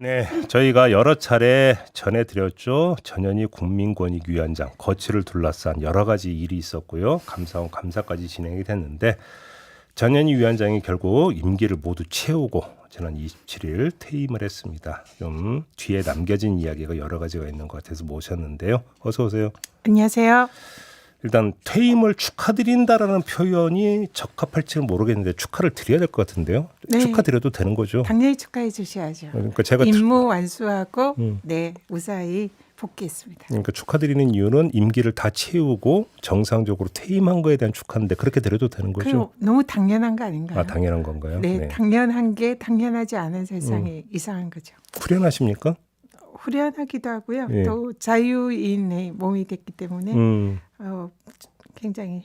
네, 저희가 여러 차례 전해드렸죠. 전현희 국민권익위원장 거취를 둘러싼 여러 가지 일이 있었고요. 감사원 감사까지 진행이 됐는데 전현희 위원장이 결국 임기를 모두 채우고 지난 27일 퇴임을 했습니다. 좀 뒤에 남겨진 이야기가 여러 가지가 있는 것 같아서 모셨는데요. 어서 오세요. 안녕하세요. 일단 퇴임을 축하드린다라는 표현이 적합할지는 모르겠는데 축하를 드려야 될 것 같은데요. 네. 축하드려도 되는 거죠? 당연히 축하해 주셔야죠. 그러니까 제가 임무 완수하고 음. 네 무사히 복귀했습니다. 그러니까 축하드리는 이유는 임기를 다 채우고 정상적으로 퇴임한 거에 대한 축하인데 그렇게 드려도 되는 거죠? 너무 당연한 거 아닌가요? 아, 당연한 건가요? 네, 당연한 게 당연하지 않은 세상이 이상한 거죠. 후련하십니까? 후련하기도 하고요. 예. 또 자유인의 몸이 됐기 때문에 굉장히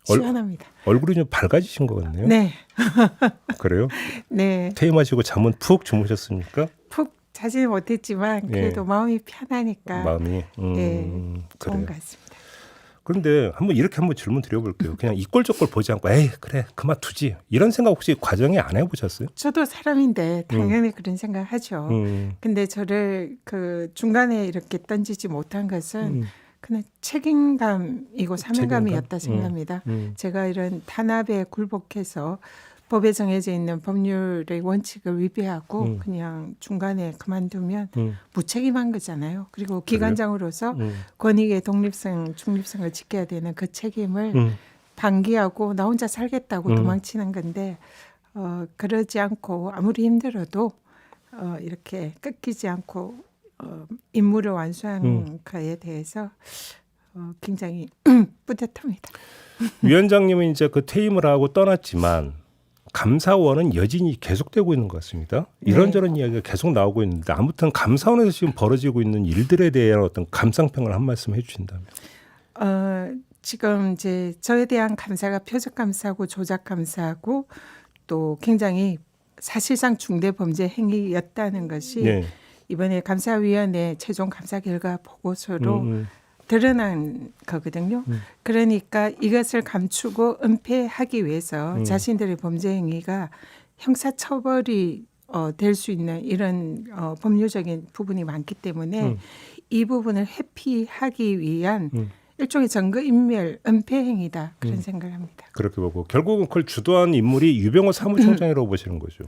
시원합니다. 얼굴이 좀 밝아지신 것 같네요. 네, 그래요? 네. 퇴임하시고 잠은 푹 주무셨습니까? 푹 자지는 못했지만 그래도 마음이 편하니까 마음이 좋은 그래요. 것 같습니다. 그런데 한번 질문 드려볼게요. 그냥 이꼴저꼴 보지 않고 에이 그래 그만두지 이런 생각 혹시 과정에 안 해보셨어요? 저도 사람인데 당연히 그런 생각하죠. 근데 저를 그 중간에 이렇게 던지지 못한 것은 그냥 책임감이고 사명감이었다 생각합니다. 제가 이런 탄압에 굴복해서 법에 정해져 있는 법률의 원칙을 위배하고 그냥 중간에 그만두면 무책임한 거잖아요. 그리고 기관장으로서 권익의 독립성, 중립성을 지켜야 되는 그 책임을 방기하고 나 혼자 살겠다고 도망치는 건데 그러지 않고 아무리 힘들어도 이렇게 꺾이지 않고 임무를 완수한 거에 대해서 굉장히 뿌듯합니다. 위원장님은 이제 그 퇴임을 하고 떠났지만 감사원은 여전히 계속되고 있는 것 같습니다. 이런저런 이야기가 계속 나오고 있는데 아무튼 감사원에서 지금 벌어지고 있는 일들에 대한 어떤 감상평을 한 말씀 해주신다면. 지금 이제 저에 대한 감사가 표적 감사하고 조작 감사하고 또 굉장히 사실상 중대 범죄 행위였다는 것이 이번에 감사위원회 최종 감사 결과 보고서로 드러난 거거든요. 그러니까 이것을 감추고 은폐하기 위해서 자신들의 범죄 행위가 형사처벌이 될 수 있는 이런 법률적인 부분이 많기 때문에 이 부분을 회피하기 위한 일종의 증거인멸, 은폐 행위다 그런 생각을 합니다. 그렇게 보고 결국은 그걸 주도한 인물이 유병호 사무총장이라고 보시는 거죠.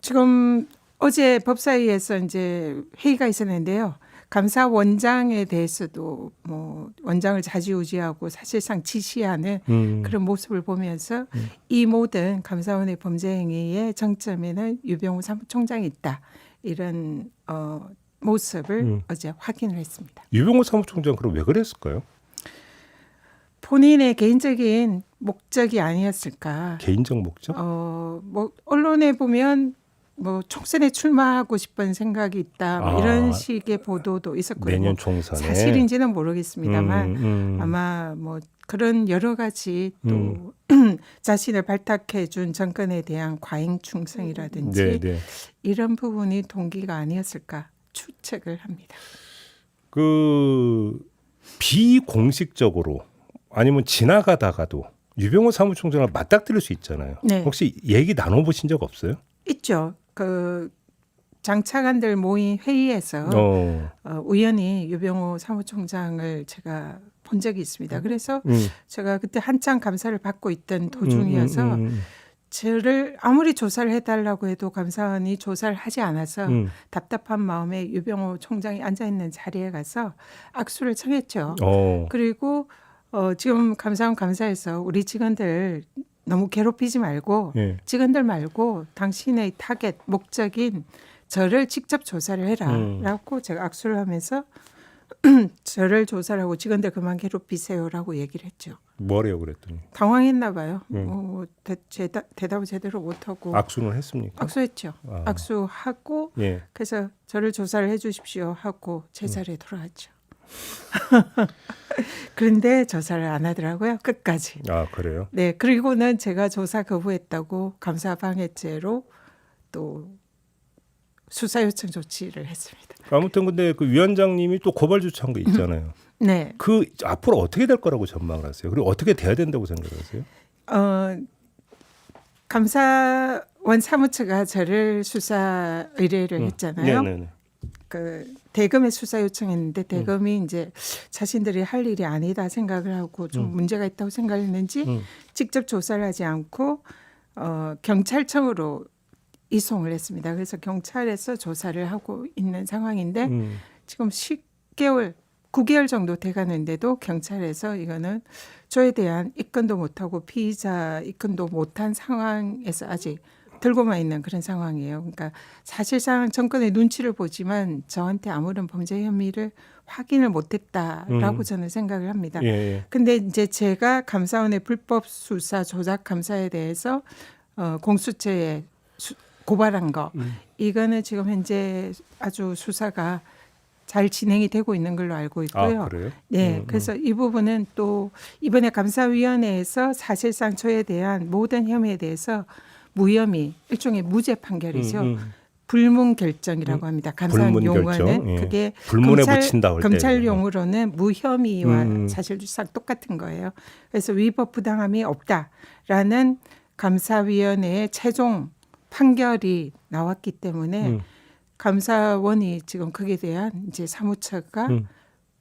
지금 어제 법사위에서 이제 회의가 있었는데요. 감사원장에 대해서도 뭐 원장을 좌지우지하고 사실상 지시하는 그런 모습을 보면서 이 모든 감사원의 범죄 행위의 정점에는 유병호 사무총장이 있다. 이런 모습을 어제 확인을 했습니다. 유병호 사무총장 그럼 왜 그랬을까요? 본인의 개인적인 목적이 아니었을까? 개인적 목적? 뭐 언론에 보면 뭐 총선에 출마하고 싶은 생각이 있다 뭐 이런 식의 보도도 있었고요. 내년 총선에 사실인지는 모르겠습니다만 아마 뭐 그런 여러 가지 또 자신을 발탁해 준 정권에 대한 과잉 충성이라든지 이런 부분이 동기가 아니었을까 추측을 합니다. 그 비공식적으로 아니면 지나가다가도 유병호 사무총장을 맞닥뜨릴 수 있잖아요. 혹시 얘기 나눠보신 적 없어요? 있죠. 그 장차관들 모인 회의에서 우연히 유병호 사무총장을 제가 본 적이 있습니다. 그래서 제가 그때 한창 감사를 받고 있던 도중이어서 저를 아무리 조사를 해달라고 해도 감사원이 조사를 하지 않아서 답답한 마음에 유병호 총장이 앉아있는 자리에 가서 악수를 청했죠. 그리고 지금 감사원 감사에서 우리 직원들 너무 괴롭히지 말고 직원들 말고 당신의 타겟 목적인 저를 직접 조사를 해라 라고 제가 악수를 하면서 저를 조사를 하고 직원들 그만 괴롭히세요라고 얘기를 했죠. 뭐래요 그랬더니? 당황했나 봐요. 대답을 제대로 못하고. 악수는 했습니까? 악수했죠. 악수하고 그래서 저를 조사를 해 주십시오 하고 제 자리에 돌아왔죠. 그런데 조사를 안 하더라고요. 끝까지. 아 그래요? 네. 그리고는 제가 조사 거부했다고 감사방해죄로 또 수사 요청 조치를 했습니다. 아무튼 근데 그 위원장님이 또 고발 조치한 거 있잖아요. 네. 그 앞으로 어떻게 될 거라고 전망을 하세요? 그리고 어떻게 돼야 된다고 생각하세요? 감사원 원사무처가 저를 수사 의뢰를 했잖아요. 네네네. 그 대검에 수사 요청했는데 대검이 이제 자신들이 할 일이 아니다 생각을 하고 좀 문제가 있다고 생각했는지 직접 조사를 하지 않고 경찰청으로 이송을 했습니다. 그래서 경찰에서 조사를 하고 있는 상황인데 지금 10개월, 9개월 정도 돼가는데도 경찰에서 이거는 저에 대한 입건도 못하고 피의자 입건도 못한 상황에서 아직 들고만 있는 그런 상황이에요. 그러니까 사실상 정권의 눈치를 보지만 저한테 아무런 범죄 혐의를 확인을 못했다라고 저는 생각을 합니다. 예. 근데 이제 제가 감사원의 불법 수사 조작 감사에 대해서 공수처에 고발한 거 이거는 지금 현재 아주 수사가 잘 진행이 되고 있는 걸로 알고 있고요. 아, 그래요? 네, 그래서 이 부분은 또 이번에 감사위원회에서 사실상 저에 대한 모든 혐의에 대해서 무혐의, 일종의 무죄 판결이죠. 불문 결정이라고 합니다. 감사원 불문 용어는 결정, 예. 그게 불문에 붙인다 할 때. 검찰 용어로는 무혐의와 사실상 똑같은 거예요. 그래서 위법 부당함이 없다라는 감사위원회의 최종 판결이 나왔기 때문에 감사원이 지금 거기에 대한 이제 사무처가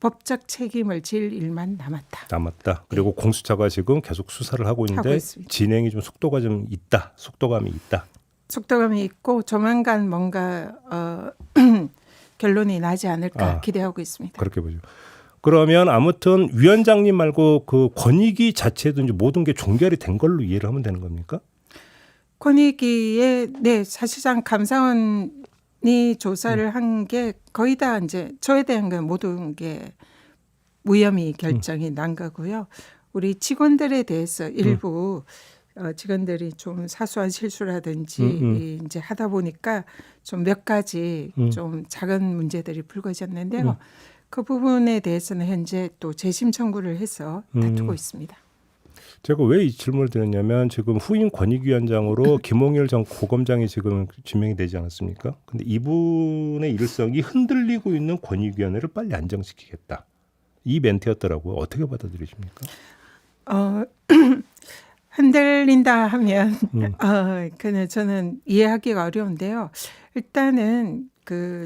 법적 책임을 질 일만 남았다. 그리고 공수처가 지금 계속 수사를 하고 있는데 있습니다. 진행이 좀 속도감이 있다. 속도감이 있고 조만간 뭔가 결론이 나지 않을까 기대하고 있습니다. 그렇게 보죠. 그러면 아무튼 위원장님 말고 그 권익위 자체도 이제 모든 게 종결이 된 걸로 이해를 하면 되는 겁니까? 권익위에 네 사실상 감사원이 조사를 한 게 거의 다 이제 저에 대한 건 모든 게 무혐의 결정이 난 거고요. 우리 직원들에 대해서 일부 직원들이 좀 사소한 실수라든지 이제 하다 보니까 좀 몇 가지 좀 작은 문제들이 불거졌는데요. 그 부분에 대해서는 현재 또 재심 청구를 해서 다투고 있습니다. 제가 왜 이 질문을 드렸냐면 지금 후임 권익위원장으로 김홍일 전 고검장이 지금 지명이 되지 않았습니까? 근데 이분의 일성이 흔들리고 있는 권익위원회를 빨리 안정시키겠다. 이 멘트였더라고요. 어떻게 받아들이십니까? 흔들린다 하면 그는 저는 이해하기가 어려운데요. 일단은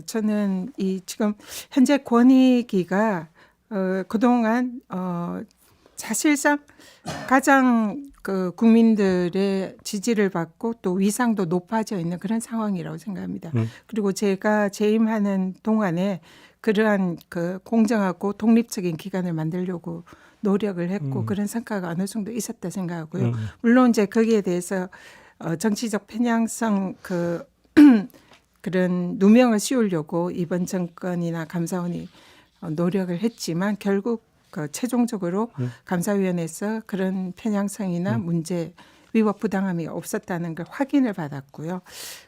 저는 이 지금 현재 권익위가 그동안 사실상 가장 국민들의 지지를 받고 또 위상도 높아져 있는 그런 상황이라고 생각합니다. 그리고 제가 재임하는 동안에 그러한 공정하고 독립적인 기관을 만들려고 노력을 했고 그런 성과가 어느 정도 있었다 생각하고요. 물론 이제 거기에 대해서 정치적 편향성 그런 누명을 씌우려고 이번 정권이나 감사원이 노력을 했지만 결국 최종적으로 감사위원회에서 그런 편향성이나 문제 위법 부당함이 없었다는 걸 확인을 받았고요.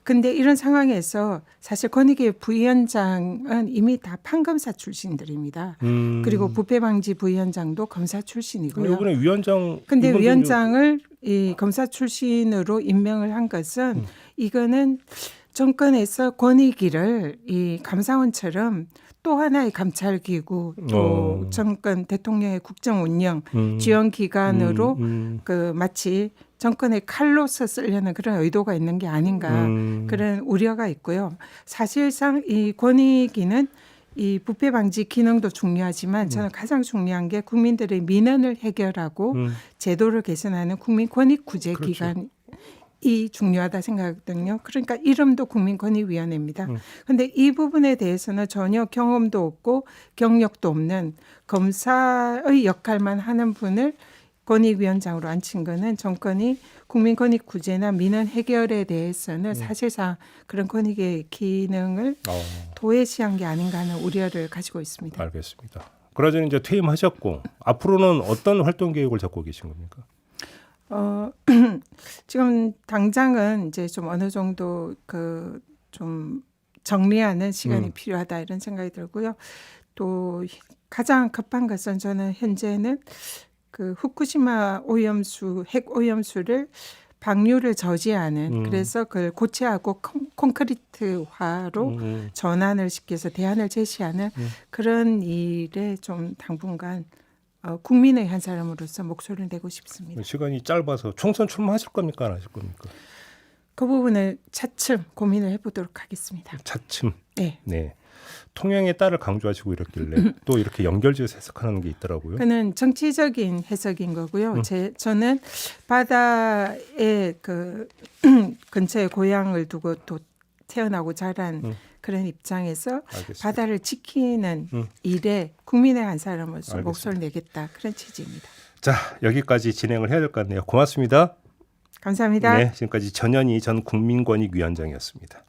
근데 이런 상황에서 사실 권익위 부위원장은 이미 다 판검사 출신들입니다. 그리고 부패방지 부위원장도 검사 출신이고요. 이번에 위원장 근데 위원장을 이 검사 출신으로 임명을 한 것은 이거는 정권에서 권익위를 이 감사원처럼 또 하나의 감찰기구, 또 정권 대통령의 국정 운영 지원 기관으로 마치 정권의 칼로서 쓰려는 그런 의도가 있는 게 아닌가 그런 우려가 있고요. 사실상 이 권익위는 이 부패 방지 기능도 중요하지만 저는 가장 중요한 게 국민들의 민원을 해결하고 제도를 개선하는 국민 권익 구제 기관. 이 중요하다 생각하거든요. 그러니까 이름도 국민권익위원회입니다. 그런데 이 부분에 대해서는 전혀 경험도 없고 경력도 없는 검사의 역할만 하는 분을 권익위원장으로 앉힌 거는 정권이 국민권익 구제나 민원 해결에 대해서는 사실상 그런 권익의 기능을 도외시한 게 아닌가 하는 우려를 가지고 있습니다. 알겠습니다. 그러자 이제 퇴임하셨고 앞으로는 어떤 활동 계획을 잡고 계신 겁니까? 지금 당장은 이제 좀 어느 정도 좀 정리하는 시간이 필요하다 이런 생각이 들고요. 또 가장 급한 것은 저는 현재는 후쿠시마 오염수, 핵 오염수를 방류를 저지하는 그래서 그걸 고체하고 콘크리트화로 전환을 시켜서 대안을 제시하는 그런 일에 좀 당분간 국민의 한 사람으로서 목소리를 내고 싶습니다. 시간이 짧아서 총선 출마하실 겁니까? 안 하실 겁니까? 그 부분을 차츰 고민을 해보도록 하겠습니다. 차츰. 네. 네. 통영의 딸을 강조하시고 이랬길래 또 이렇게 연결지어서 해석하는 게 있더라고요. 그는 정치적인 해석인 거고요. 저는 바다의 그 근처에 고향을 두고 또 태어나고 자란 그런 입장에서 알겠습니다. 바다를 지키는 일에 국민의 한 사람으로서 알겠습니다. 목소리를 내겠다. 그런 취지입니다. 자, 여기까지 진행을 해야 될 것 같네요. 고맙습니다. 감사합니다. 네, 지금까지 전현희 전 국민권익위원장이었습니다.